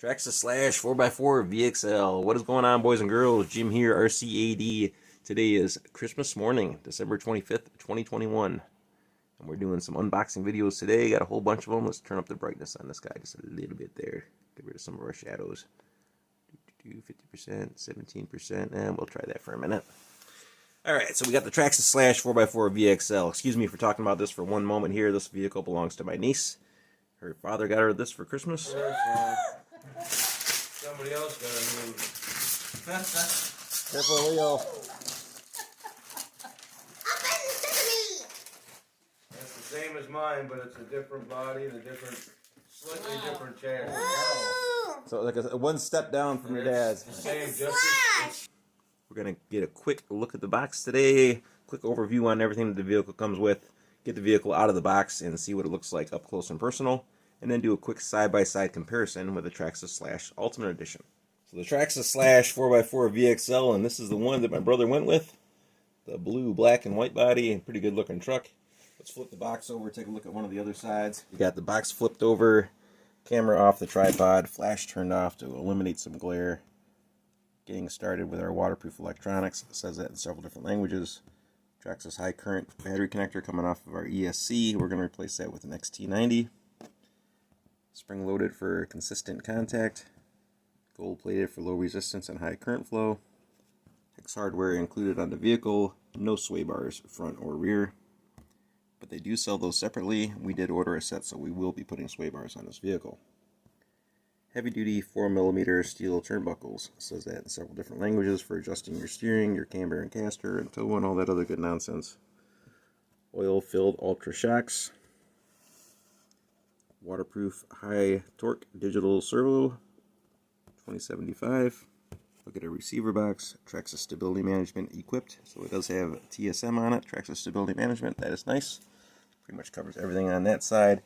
Traxxas Slash 4x4 VXL. What is going on, boys and girls? Jim here, RCAD. Today is Christmas morning, December 25th, 2021. And we're doing some unboxing videos today. Got a whole bunch of them. Let's turn up the brightness on this guy just a little bit there. Get rid of some of our shadows. 50%, 17%, and we'll try that for a minute. Alright, so we got the Traxxas Slash 4x4 VXL. Excuse me for talking about this for one moment here. This vehicle belongs to my niece. Her father got her this for Christmas. Somebody else got to move. Careful, Leo. That's the same as mine, but it's a different body and a different, slightly different chassis. So like a one step down from your dad's. The same, just We're going to get a quick look at the box today. Quick overview on everything that the vehicle comes with. Get the vehicle out of the box and see what it looks like up close and personal. And then do a quick side-by-side comparison with the Traxxas Slash Ultimate Edition. So the Traxxas Slash 4x4 VXL, and this is the one that my brother went with. The blue, black, and white body. Pretty good looking truck. Let's flip the box over, take a look at one of the other sides. We got the box flipped over, camera off the tripod, flash turned off to eliminate some glare. Getting started with our waterproof electronics. It says that in several different languages. Traxxas high current battery connector coming off of our ESC. We're going to replace that with an XT90. Spring loaded for consistent contact. Gold plated for low resistance and high current flow. Hex hardware included on the vehicle. No sway bars front or rear. But they do sell those separately. We did order a set, so we will be putting sway bars on this vehicle. Heavy duty 4mm steel turnbuckles. It says that in several different languages for adjusting your steering, your camber and caster, and tow, and all that other good nonsense. Oil filled ultra shocks. Waterproof high torque digital servo. 2075. Look at a receiver box. Traxxas stability management equipped. So it does have TSM on it. Traxxas stability management. That is nice. Pretty much covers everything on that side.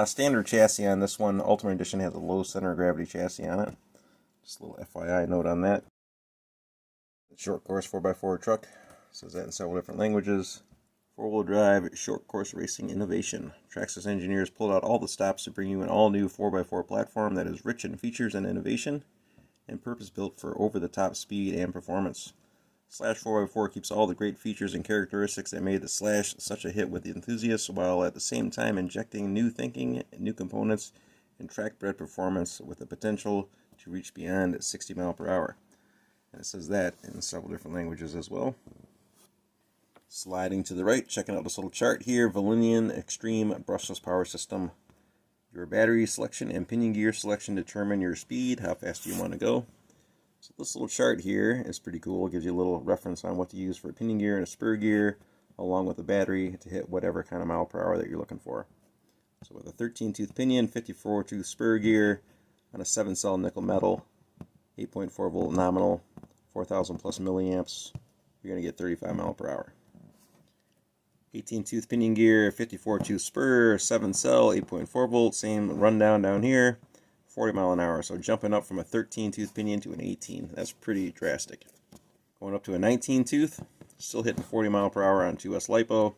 Standard chassis on this one. Ultimate Edition has a low center of gravity chassis on it. Just a little FYI note on that. Short course 4x4 truck. Says that in several different languages. Four-wheel drive short course racing innovation. Traxxas engineers pulled out all the stops to bring you an all-new 4x4 platform that is rich in features and innovation and purpose-built for over-the-top speed and performance. Slash 4x4 keeps all the great features and characteristics that made the Slash such a hit with the enthusiasts, while at the same time injecting new thinking, new components, and track-bred performance with the potential to reach beyond 60 mph. And it says that in several different languages as well. Sliding to the right, checking out this little chart here. Valinian Extreme Brushless Power System. Your battery selection and pinion gear selection determine your speed, how fast you want to go. So this little chart here is pretty cool. It gives you a little reference on what to use for a pinion gear and a spur gear, along with a battery to hit whatever kind of mile per hour that you're looking for. So with a 13-tooth pinion, 54-tooth spur gear, on a 7-cell nickel metal, 8.4 volt nominal, 4,000 plus milliamps, you're going to get 35 mph. 18-tooth pinion gear, 54-tooth spur, 7-cell, 8.4 volt, same rundown down here, 40 mph. So jumping up from a 13-tooth pinion to an 18, that's pretty drastic. Going up to a 19-tooth, still hitting 40 mph on 2S LiPo.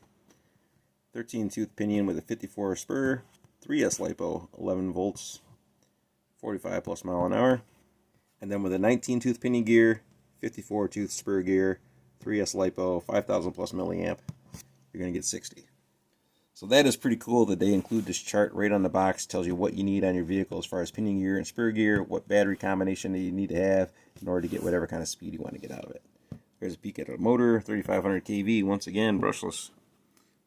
13-tooth pinion with a 54 spur, 3S LiPo, 11 volts, 45 plus mph. And then with a 19-tooth pinion gear, 54-tooth spur gear, 3S LiPo, 5,000 plus milliamp, you're going to get 60. So that is pretty cool that they include this chart right on the box. Tells you what you need on your vehicle as far as pinion gear and spur gear, what battery combination that you need to have in order to get whatever kind of speed you want to get out of it. There's a peek at a motor, 3500 kV, once again, brushless.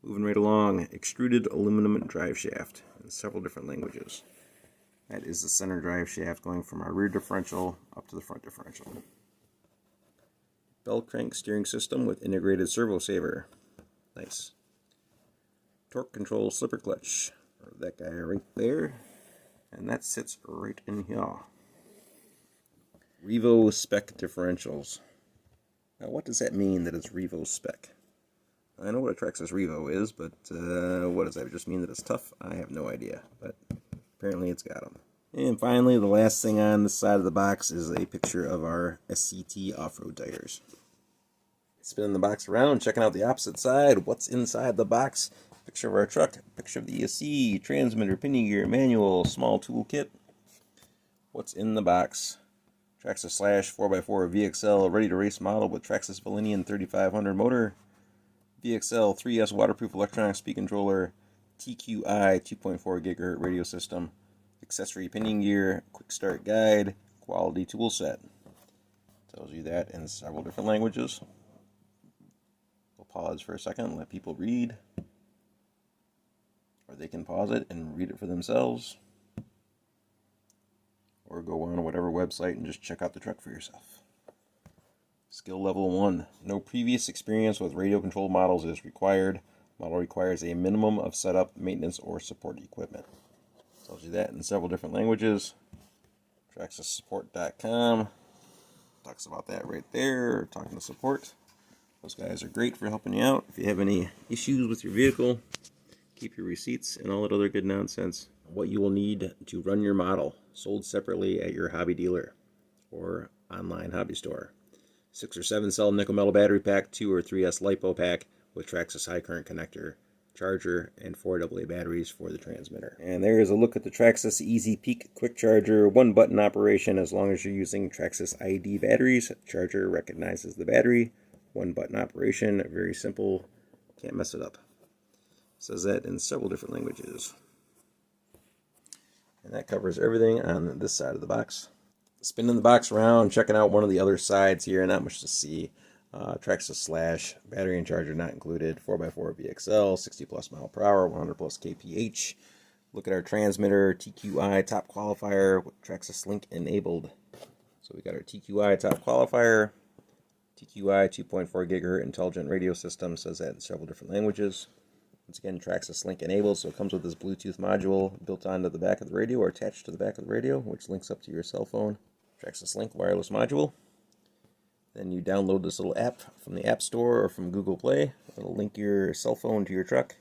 Moving right along, extruded aluminum drive shaft in several different languages. That is the center drive shaft going from our rear differential up to the front differential. Bell crank steering system with integrated servo saver. Nice. Torque control slipper clutch. That guy right there. And that sits right in here. Revo spec differentials. Now what does that mean that it's Revo spec? I know what a Traxxas Revo is, but what does that just mean that it's tough? I have no idea, but apparently it's got them. And finally, the last thing on this side of the box is a picture of our SCT off-road tires. Spinning the box around, checking out the opposite side. What's inside the box? Picture of our truck, picture of the ESC, transmitter, pinion gear, manual, small tool kit, What's in the box? Traxxas Slash 4x4 VXL ready to race model with Traxxas Valinian 3500 motor, VXL 3S waterproof electronic speed controller, TQI 2.4 GHz radio system, accessory pinion gear, quick start guide, quality tool set. Tells you that in several different languages. We'll pause for a second and let people read. Or they can pause it and read it for themselves. Or go on whatever website and just check out the truck for yourself. Skill level 1. No previous experience with radio controlled models is required. Model requires a minimum of setup, maintenance, or support equipment. Tells you that in several different languages. TraxxasSupport.com talks about that right there. Talking to support. Those guys are great for helping you out. If you have any issues with your vehicle, keep your receipts and all that other good nonsense. What you will need to run your model, sold separately at your hobby dealer or online hobby store. 6 or 7 cell nickel metal battery pack, 2 or 3S LiPo pack with Traxxas high current connector, charger, and 4 AA batteries for the transmitter. And there is a look at the Traxxas Easy Peak quick charger, 1 button operation as long as you're using Traxxas ID batteries. Charger recognizes the battery, 1 button operation, very simple, can't mess it up. Says that in several different languages. And that covers everything on this side of the box. Spinning the box around, checking out one of the other sides here, not much to see. Traxxas Slash, battery and charger not included, 4x4 VXL, 60 plus mile per hour, 100 plus kph. Look at our transmitter, TQI top qualifier with Traxxas Link enabled. So we got our TQI top qualifier, TQI 2.4 GHz intelligent radio system, says that in several different languages. Once again, Traxxas Link enabled, so it comes with this Bluetooth module built onto the back of the radio or attached to the back of the radio, which links up to your cell phone. Traxxas Link wireless module. Then you download this little app from the App Store or from Google Play. It'll link your cell phone to your truck,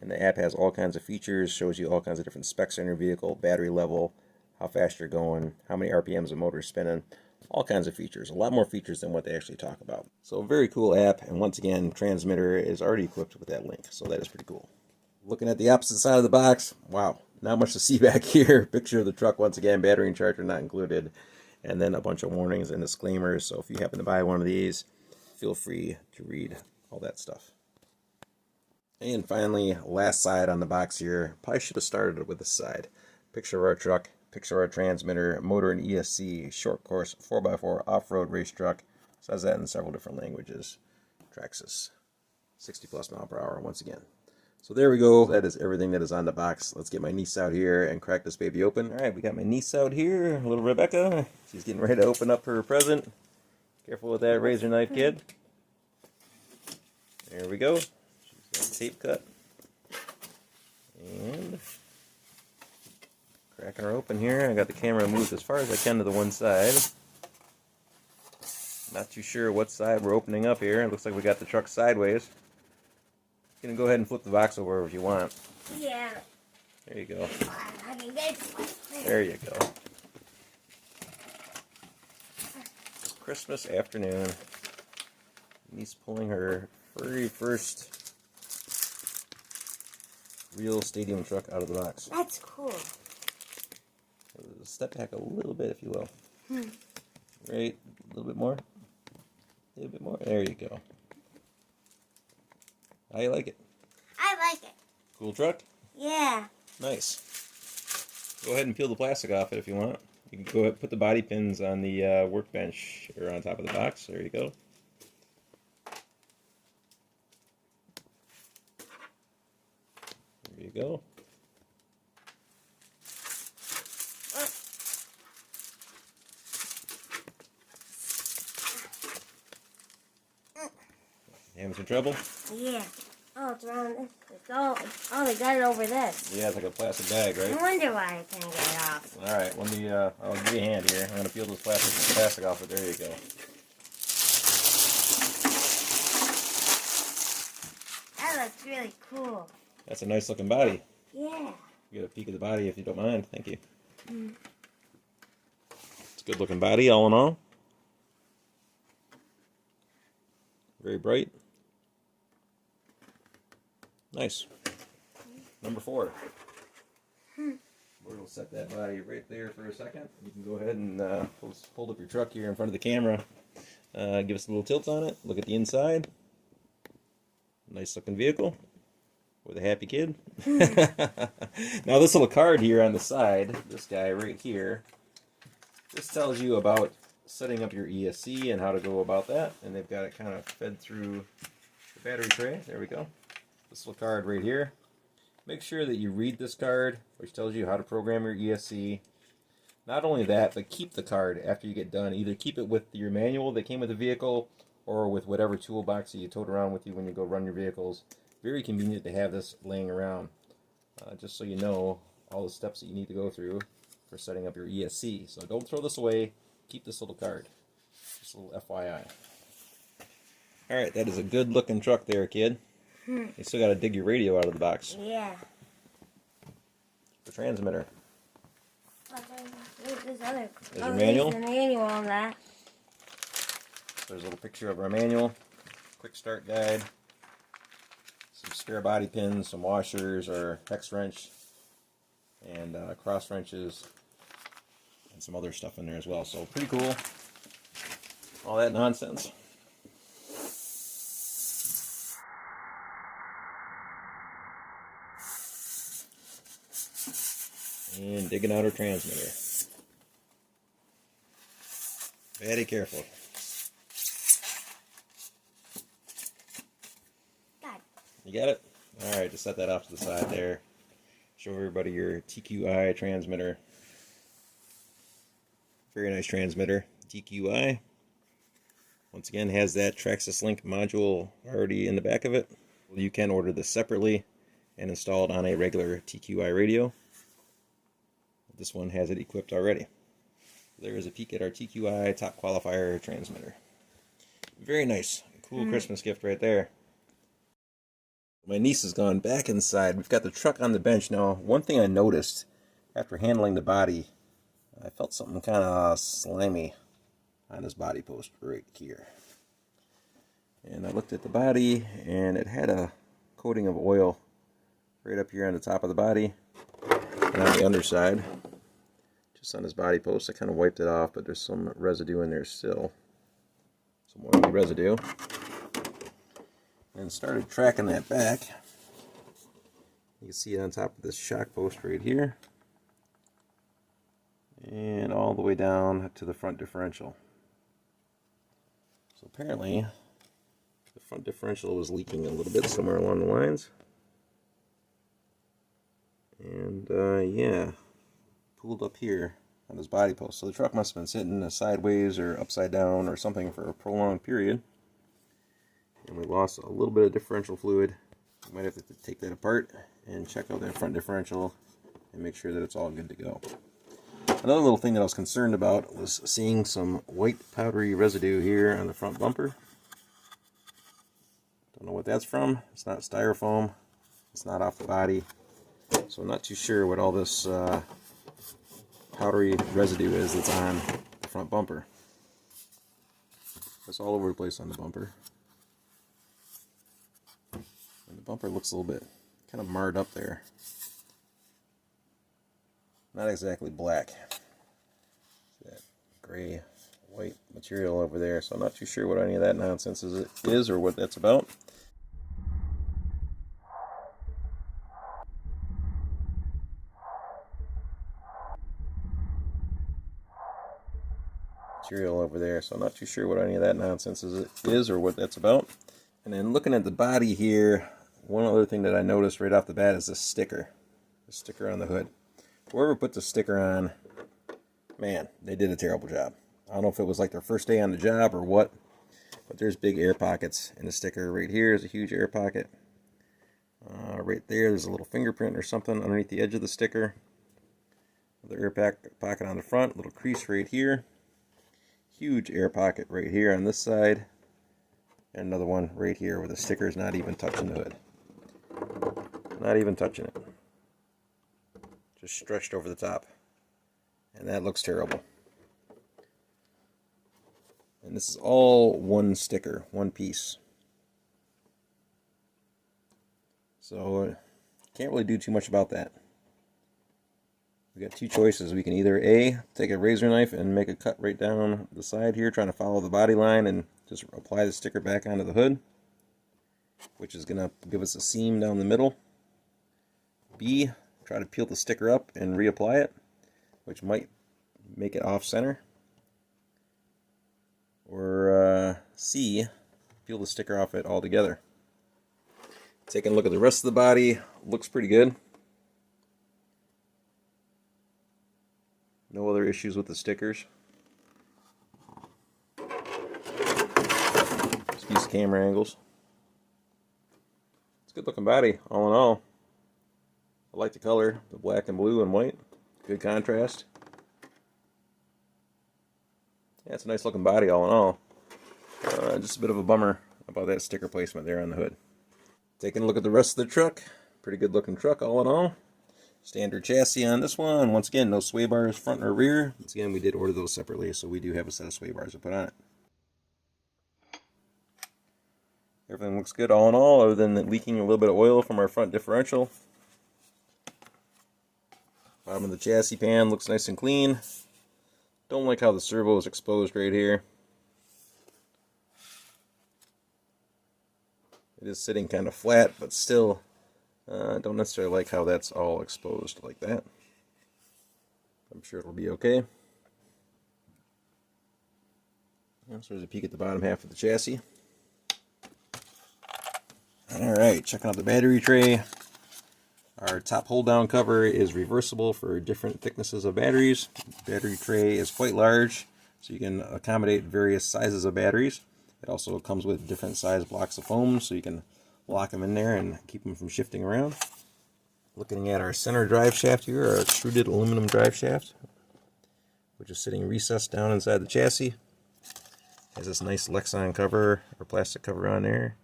and the app has all kinds of features, shows you all kinds of different specs on your vehicle, battery level, how fast you're going, how many RPMs the motor's spinning, all kinds of features, a lot more features than what they actually talk about. So a very cool app, and once again, transmitter is already equipped with that link, so that is pretty cool. Looking at the opposite side of the box, wow, not much to see back here. Picture of the truck once again, battery and charger not included, and then a bunch of warnings and disclaimers, so if you happen to buy one of these, feel free to read all that stuff. And finally, last side on the box here, probably should have started with this side. Picture of our truck, picture of our transmitter, motor and ESC, short course 4x4 off-road race truck. Says that in several different languages. Traxxas, 60 plus mile per hour once again. So there we go. That is everything that is on the box. Let's get my niece out here and crack this baby open. All right, we got my niece out here, little Rebecca. She's getting ready to open up her present. Careful with that razor knife, kid. There we go. She's got tape cut. And cracking her open here. I got the camera moved as far as I can to the one side. Not too sure what side we're opening up here. It looks like we got the truck sideways. You can go ahead and flip the box over if you want. Yeah. There you go. I can get it. There you go. Christmas afternoon. Niece pulling her very first real stadium truck out of the box. That's cool. Step back a little bit, if you will. Right, a little bit more. A little bit more. There you go. How you like it? I like it. Cool truck? Yeah. Nice. Go ahead and peel the plastic off it if you want. You can go ahead and put the body pins on the workbench or on top of the box. There you go. There you go. You having some trouble? Yeah. Oh, it's around this. Oh, they got it over this. Yeah, it's like a plastic bag, right? No wonder why I couldn't get it off. All right, let me. I'll give you a hand here. I'm gonna peel this plastic off, but there you go. That looks really cool. That's a nice looking body. Yeah. Get a peek of the body if you don't mind. Thank you. It's a good looking body, all in all. Very bright. Nice. Number 4. What We'll set that body right there for a second. You can go ahead and hold up your truck here in front of the camera. Give us a little tilt on it. Look at the inside. Nice looking vehicle with a happy kid. Now this little card here on the side, this guy right here, this tells you about setting up your ESC and how to go about that. And they've got it kind of fed through the battery tray. There we go. This little card right here. Make sure that you read this card, which tells you how to program your ESC. Not only that, but keep the card after you get done. Either keep it with your manual that came with the vehicle or with whatever toolbox that you tote around with you when you go run your vehicles. Very convenient to have this laying around, just so you know all the steps that you need to go through for setting up your ESC. So don't throw this away. Keep this little card. Just a little FYI. Alright, that is a good looking truck there, kid. You still got to dig your radio out of the box. Yeah. The transmitter. There's other. There's your manual. There's the manual on that. There's a little picture of our manual. Quick start guide. Some spare body pins, some washers or hex wrench, and cross wrenches, and some other stuff in there as well. So pretty cool. All that nonsense. And digging out our transmitter. Very careful. God. You got it? Alright, just set that off to the side there. Show everybody your TQI transmitter. Very nice transmitter. TQI. Once again, has that Traxxas Link module already in the back of it. You can order this separately and install it on a regular TQI radio. This one has it equipped already. There is a peek at our TQI top qualifier transmitter. Very nice. Cool Christmas gift right there. My niece has gone back inside. We've got the truck on the bench now. One thing I noticed after handling the body, I felt something kind of slimy on this body post right here. And I looked at the body and it had a coating of oil right up here on the top of the body and on the underside. Just on this body post, I kind of wiped it off, but there's some residue in there still. Some oily residue. And started tracking that back. You can see it on top of this shock post right here. And all the way down to the front differential. So apparently, the front differential was leaking a little bit somewhere along the lines. And yeah, pooled up here on this body post. So the truck must have been sitting sideways or upside down or something for a prolonged period. And we lost a little bit of differential fluid. We might have to take that apart and check out that front differential and make sure that it's all good to go. Another little thing that I was concerned about was seeing some white powdery residue here on the front bumper. Don't know what that's from. It's not styrofoam. It's not off the body. So I'm not too sure what all this powdery residue is that's on the front bumper. It's all over the place on the bumper. And the bumper looks a little bit kind of marred up there. Not exactly black. That gray white material over there. So I'm not too sure what any of that nonsense is or what that's about. Material over there, so I'm not too sure what any of that nonsense is or what that's about. And then looking at the body here, one other thing that I noticed right off the bat is this sticker. The sticker on the hood. Whoever put the sticker on, man, they did a terrible job. I don't know if it was like their first day on the job or what, but there's big air pockets in the sticker. Right here is a huge air pocket. Right there's a little fingerprint or something underneath the edge of the sticker. Another air pocket on the front, little crease right here. Huge air pocket right here on this side, and another one right here where the sticker is not even touching the hood. Not even touching it. Just stretched over the top. And that looks terrible. And this is all one sticker, one piece. So, can't really do too much about that. We got two choices. We can either A, take a razor knife and make a cut right down the side here, trying to follow the body line and just apply the sticker back onto the hood, which is going to give us a seam down the middle. B, try to peel the sticker up and reapply it, which might make it off center. Or C, peel the sticker off it altogether. Taking a look at the rest of the body, looks pretty good. No other issues with the stickers. Excuse the camera angles. It's a good looking body, all in all. I like the color, the black and blue and white. Good contrast. Yeah, it's a nice looking body, all in all. Just a bit of a bummer about that sticker placement there on the hood. Taking a look at the rest of the truck. Pretty good looking truck, all in all. Standard chassis on this one. Once again, no sway bars front or rear. Once again, we did order those separately, so we do have a set of sway bars to put on it. Everything looks good all in all, other than leaking a little bit of oil from our front differential. Bottom of the chassis pan looks nice and clean. Don't like how the servo is exposed right here. It is sitting kind of flat, but still don't necessarily like how that's all exposed like that. I'm sure it'll be okay. So there's a peek at the bottom half of the chassis. Alright, checking out the battery tray. Our top hold down cover is reversible for different thicknesses of batteries. The battery tray is quite large, so you can accommodate various sizes of batteries. It also comes with different size blocks of foam, so you can lock them in there and keep them from shifting around. Looking at our center drive shaft here, our extruded aluminum drive shaft, which is sitting recessed down inside the chassis. Has this nice Lexan cover or plastic cover on there,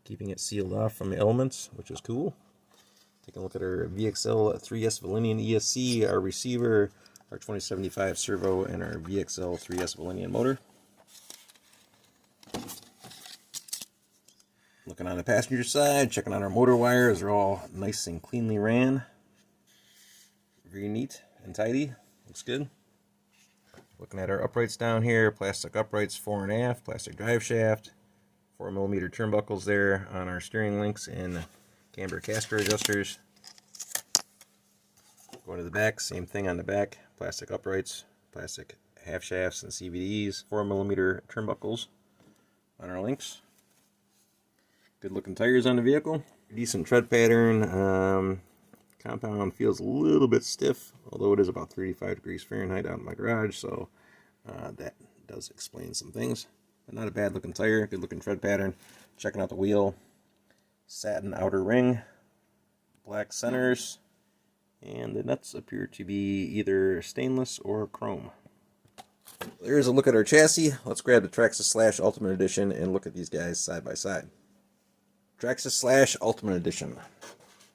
keeping it sealed off from the elements, which is cool. Taking a look at our VXL 3S Valinian ESC, our receiver, our 2075 servo, and our VXL 3S Valinian motor. Looking on the passenger side, checking on our motor wires. They're all nice and cleanly ran. Very neat and tidy. Looks good. Looking at our uprights down here, plastic uprights fore and aft, plastic drive shaft, 4mm turnbuckles there on our steering links and camber caster adjusters. Going to the back, same thing on the back, plastic uprights, plastic half shafts and CVDs, 4mm turnbuckles on our links. Good looking tires on the vehicle. Decent tread pattern. Compound feels a little bit stiff, although it is about 35 degrees Fahrenheit out in my garage, so that does explain some things. But not a bad looking tire, good looking tread pattern. Checking out the wheel. Satin outer ring, black centers, and the nuts appear to be either stainless or chrome. There's a look at our chassis. Let's grab the Traxxas Slash Ultimate Edition and look at these guys side by side. Traxxas Slash Ultimate Edition.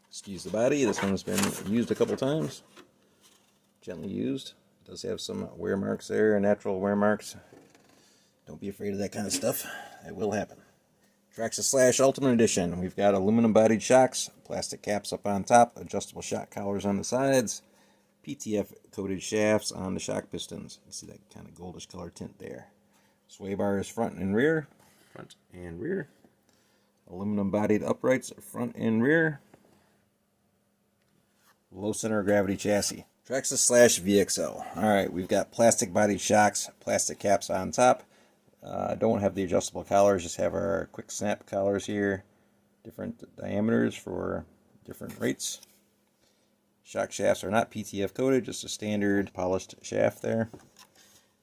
Excuse the body, this one's been used a couple times. Gently used. It does have some wear marks there, natural wear marks. Don't be afraid of that kind of stuff. It will happen. Traxxas Slash Ultimate Edition. We've got aluminum bodied shocks, plastic caps up on top, adjustable shock collars on the sides, PTF coated shafts on the shock pistons. You see that kind of goldish color tint there. Sway bars front and rear. Front and rear. Aluminum bodied uprights front and rear. Low center of gravity chassis. Traxxas Slash VXL. Alright, we've got plastic bodied shocks, plastic caps on top. Don't have the adjustable collars, just have our quick snap collars here. Different diameters for different rates. Shock shafts are not PTF coated, just a standard polished shaft there.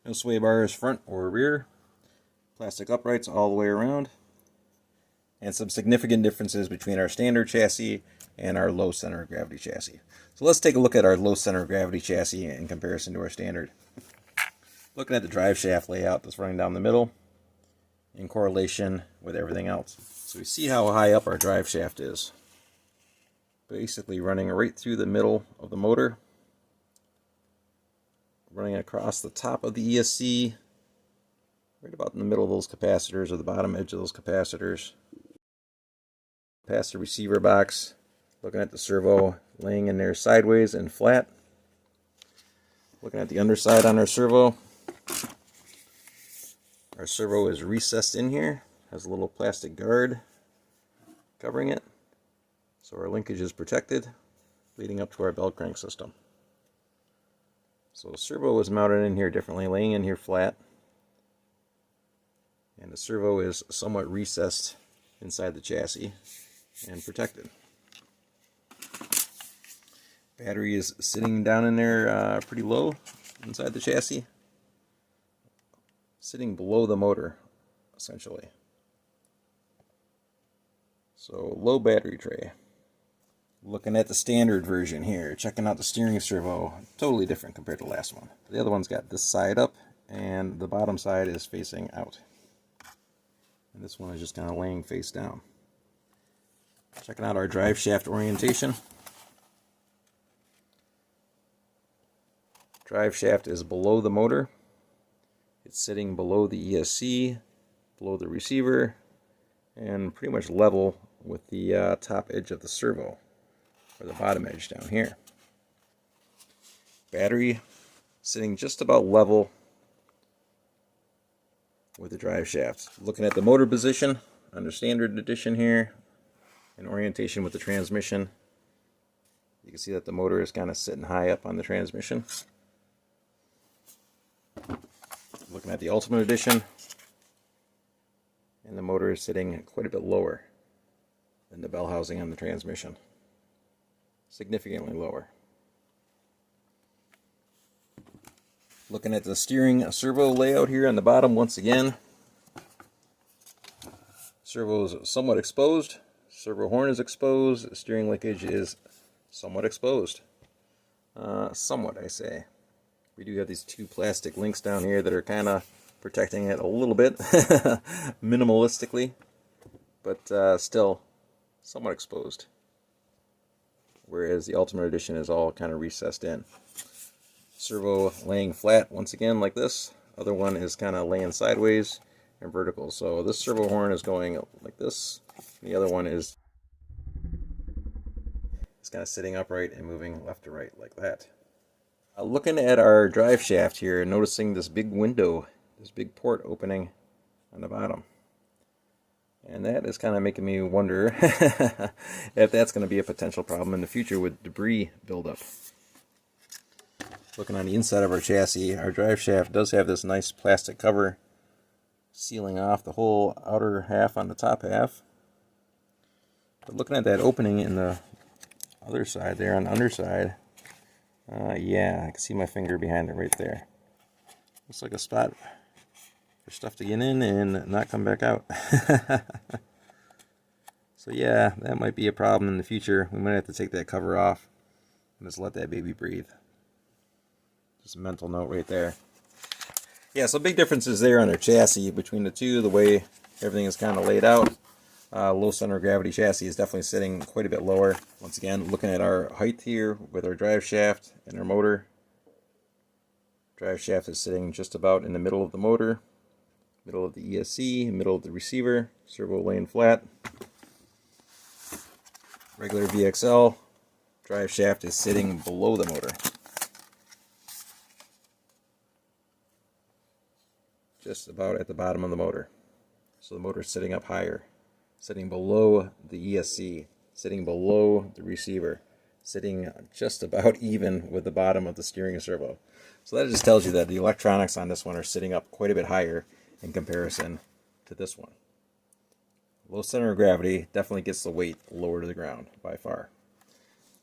No sway bars front or rear. Plastic uprights all the way around. And some significant differences between our standard chassis and our low center of gravity chassis. So let's take a look at our low center of gravity chassis in comparison to our standard. Looking at the drive shaft layout that's running down the middle in correlation with everything else. So we see how high up our drive shaft is. Basically running right through the middle of the motor. Running across the top of the ESC. Right about in the middle of those capacitors or the bottom edge of those capacitors. Past the receiver box. Looking at the servo laying in there sideways and flat. Looking at the underside on our servo. Our servo is recessed in here, has a little plastic guard covering it, so our linkage is protected, leading up to our bell crank system. So the servo is mounted in here differently, laying in here flat, and the servo is somewhat recessed inside the chassis and protected. Battery is sitting down in there pretty low inside the chassis, sitting below the motor essentially. So low battery tray. Looking at the standard version here, checking out the steering servo, totally different compared to the last one. The other one's got this side up and the bottom side is facing out. And this one is just kind of laying face down. Checking out our drive shaft orientation. Drive shaft is below the motor. It's sitting below the ESC, below the receiver, and pretty much level with the top edge of the servo, or the bottom edge down here. Battery sitting just about level with the drive shaft. Looking at the motor position under standard edition here, in orientation with the transmission, you can see that the motor is kind of sitting high up on the transmission. Looking at the Ultimate Edition, and the motor is sitting quite a bit lower than the bell housing on the transmission. Significantly lower. Looking at the steering servo layout here on the bottom once again. Servo is somewhat exposed. Servo horn is exposed. Steering linkage is somewhat exposed. Somewhat, I say. We do have these two plastic links down here that are kind of protecting it a little bit, minimalistically, but still somewhat exposed. Whereas the Ultimate Edition is all kind of recessed in. Servo laying flat once again like this. Other one is kind of laying sideways and vertical. So this servo horn is going like this. The other one is kind of sitting upright and moving left to right like that. Looking at our drive shaft here, noticing this big window, this big port opening on the bottom. And that is kind of making me wonder if that's going to be a potential problem in the future with debris buildup. Looking on the inside of our chassis, our drive shaft does have this nice plastic cover sealing off the whole outer half on the top half. But looking at that opening in the other side there on the underside, yeah, I can see my finger behind it right there. Looks like a spot for stuff to get in and not come back out. So yeah, that might be a problem in the future. We might have to take that cover off and just let that baby breathe. Just a mental note right there. Yeah, so big differences there on our chassis between the two, the way everything is kind of laid out. Low center of gravity chassis is definitely sitting quite a bit lower. Once again, looking at our height here with our drive shaft and our motor. Drive shaft is sitting just about in the middle of the motor, middle of the ESC, middle of the receiver, servo laying flat. Regular VXL, drive shaft is sitting below the motor. Just about at the bottom of the motor. So the motor is sitting up higher. Sitting below the ESC, sitting below the receiver, sitting just about even with the bottom of the steering servo. So that just tells you that the electronics on this one are sitting up quite a bit higher in comparison to this one. Low center of gravity definitely gets the weight lower to the ground by far.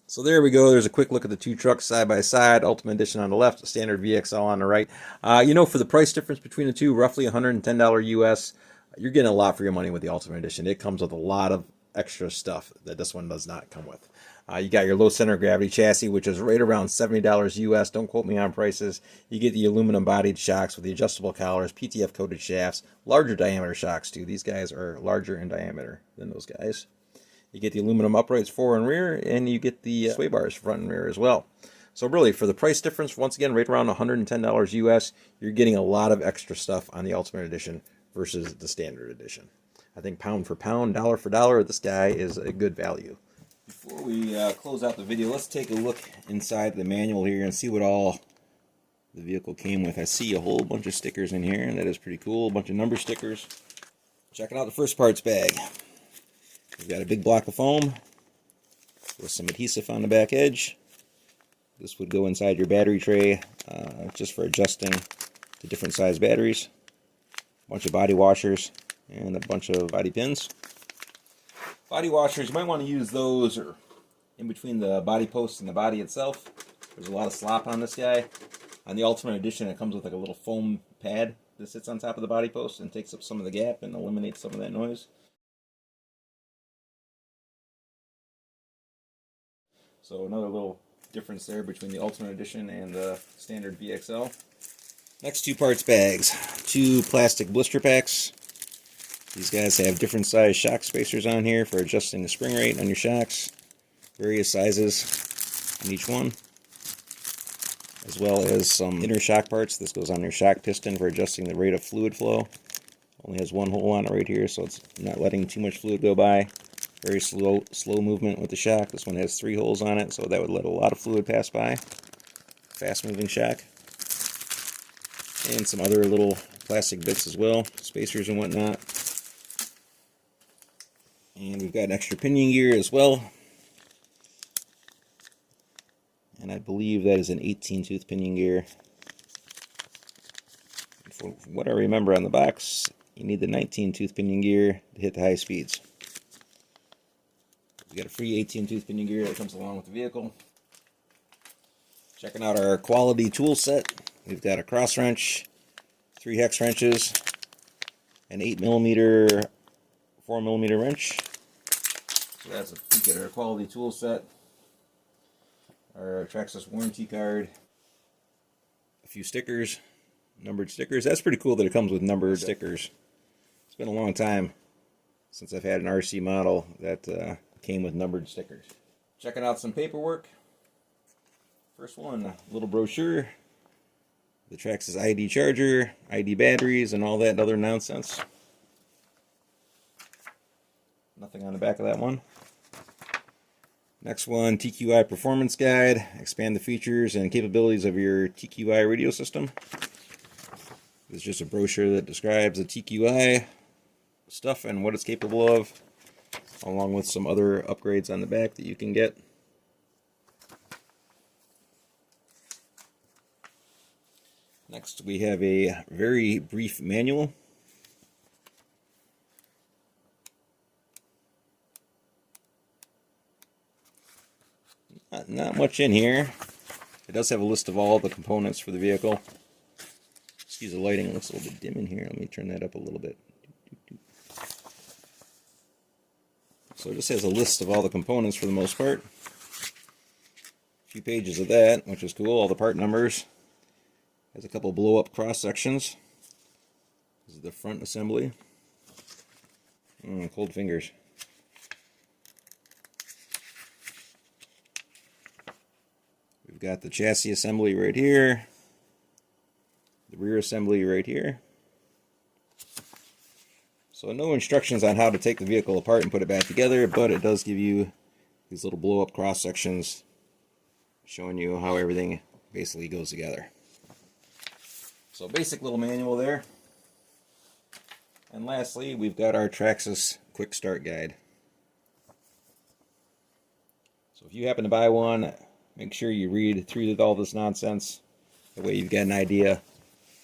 So there we go. There's a quick look at the two trucks side by side. Ultimate Edition on the left, standard VXL on the right. For the price difference between the two, roughly $110 US, you're getting a lot for your money with the Ultimate Edition. It comes with a lot of extra stuff that this one does not come with. You got your low center of gravity chassis, which is right around $70 US. Don't quote me on prices. You get the aluminum bodied shocks with the adjustable collars, PTF coated shafts, larger diameter shocks too. These guys are larger in diameter than those guys. You get the aluminum uprights fore and rear, and you get the sway bars front and rear as well. So really, for the price difference, once again, right around $110 US, you're getting a lot of extra stuff on the Ultimate Edition versus the Standard Edition. I think pound for pound, dollar for dollar, this guy is a good value. Before we close out the video, let's take a look inside the manual here and see what all the vehicle came with. I see a whole bunch of stickers in here, and that is pretty cool. A bunch of number stickers. Checking out the first parts bag. We've got a big block of foam with some adhesive on the back edge. This would go inside your battery tray, just for adjusting to different size batteries. A bunch of body washers and a bunch of body pins. Body washers, you might want to use those or in between the body post and the body itself. There's a lot of slop on this guy. On the Ultimate Edition, it comes with like a little foam pad that sits on top of the body post and takes up some of the gap and eliminates some of that noise. So another little difference there between the Ultimate Edition and the standard VXL. Next two parts bags. Two plastic blister packs. These guys have different size shock spacers on here for adjusting the spring rate on your shocks. Various sizes on each one. As well as some inner shock parts. This goes on your shock piston for adjusting the rate of fluid flow. Only has one hole on it right here, so it's not letting too much fluid go by. Very slow movement with the shock. This one has 3 holes on it, so that would let a lot of fluid pass by. Fast moving shock. And some other little plastic bits as well, spacers and whatnot. And we've got extra pinion gear as well. And I believe that is an 18-tooth pinion gear. From what I remember on the box, you need the 19-tooth pinion gear to hit the high speeds. We got a free 18-tooth pinion gear that comes along with the vehicle. Checking out our quality tool set. We've got a cross wrench, 3 hex wrenches, an 8mm, 4mm wrench. So that's a peek at our quality tool set. Our Traxxas warranty card, a few stickers, numbered stickers. That's pretty cool that it comes with numbered stickers. It's been a long time since I've had an RC model that came with numbered stickers. Checking out some paperwork. First one, a little brochure. The Traxxas ID charger, ID batteries, and all that other nonsense. Nothing on the back of that one. Next one, TQI Performance Guide. Expand the features and capabilities of your TQI radio system. It's just a brochure that describes the TQI stuff and what it's capable of, along with some other upgrades on the back that you can get. Next, we have a very brief manual. Not much in here. It does have a list of all the components for the vehicle. Excuse the lighting, it looks a little bit dim in here. Let me turn that up a little bit. So it just has a list of all the components for the most part. A few pages of that, which is cool. All the part numbers. Has a couple blow-up cross sections. This is the front assembly. Cold fingers. We've got the chassis assembly right here. The rear assembly right here. So no instructions on how to take the vehicle apart and put it back together, but it does give you these little blow-up cross sections showing you how everything basically goes together. So basic little manual there. And lastly, we've got our Traxxas Quick Start Guide. So if you happen to buy one, make sure you read through all this nonsense. That way you've got an idea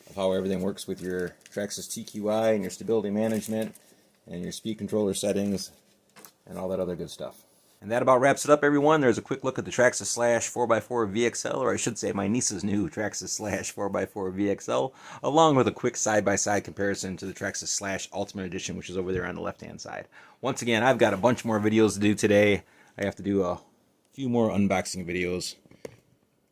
of how everything works with your Traxxas TQI and your stability management and your speed controller settings and all that other good stuff. And that about wraps it up, everyone. There's a quick look at the Traxxas Slash 4x4 VXL, or I should say my niece's new Traxxas Slash 4x4 VXL, along with a quick side-by-side comparison to the Traxxas Slash Ultimate Edition, which is over there on the left-hand side. Once again, I've got a bunch more videos to do today. I have to do a few more unboxing videos.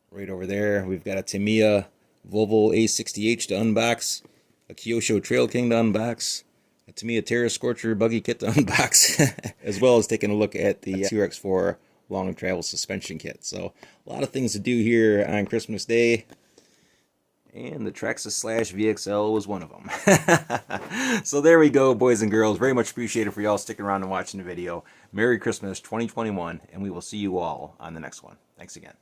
Right over there, we've got a Tamiya Volvo A60H to unbox, a Kyosho Trail King to unbox, a Tamiya Terra Scorcher buggy kit to unbox, as well as taking a look at the TRX4 long travel suspension kit. So a lot of things to do here on Christmas Day, and the Traxxas Slash VXL was one of them. So there we go, boys and girls. Very much appreciated for y'all sticking around and watching the video. Merry Christmas 2021, and we will see you all on the next one. Thanks again.